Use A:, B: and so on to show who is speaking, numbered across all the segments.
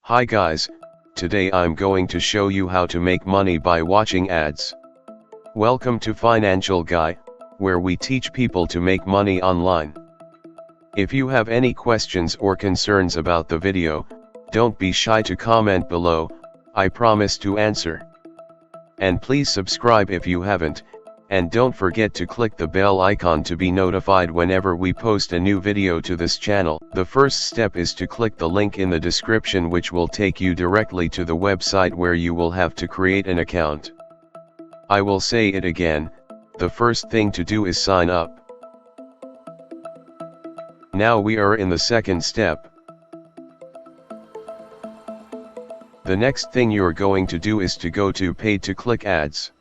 A: Hi guys, today I'm going to show you how to make money by watching ads. Welcome to Financial Guy, where we teach people to make money online. If you have any questions or concerns about the video, don't be shy to comment below, I promise to answer. And please subscribe if you haven't, and don't forget to click the bell icon to be notified whenever we post a new video to this channel. The first step is to click the link in the description, which will take you directly to the website where you will have to create an account. I will say it again, the first thing to do is sign up. Now we are in the second step. The next thing you're going to do is to go to Pay to Click Ads.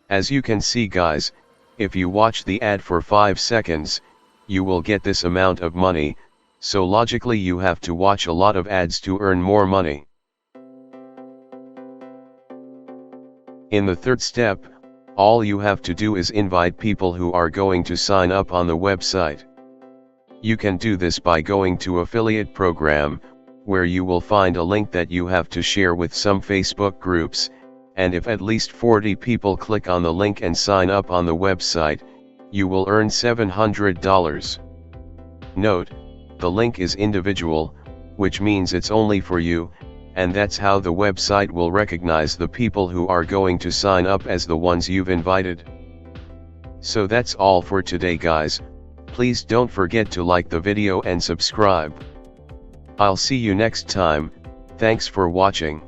A: As you can see guys, if you watch the ad for 5 seconds, you will get this amount of money, so logically you have to watch a lot of ads to earn more money. In the third step, all you have to do is invite people who are going to sign up on the website. You can do this by going to Affiliate Program, where you will find a link that you have to share with some Facebook groups, and if at least 40 people click on the link and sign up on the website, you will earn $700. Note, the link is individual, which means it's only for you, and that's how the website will recognize the people who are going to sign up as the ones you've invited. So that's all for today guys, please don't forget to like the video and subscribe. I'll see you next time, thanks for watching.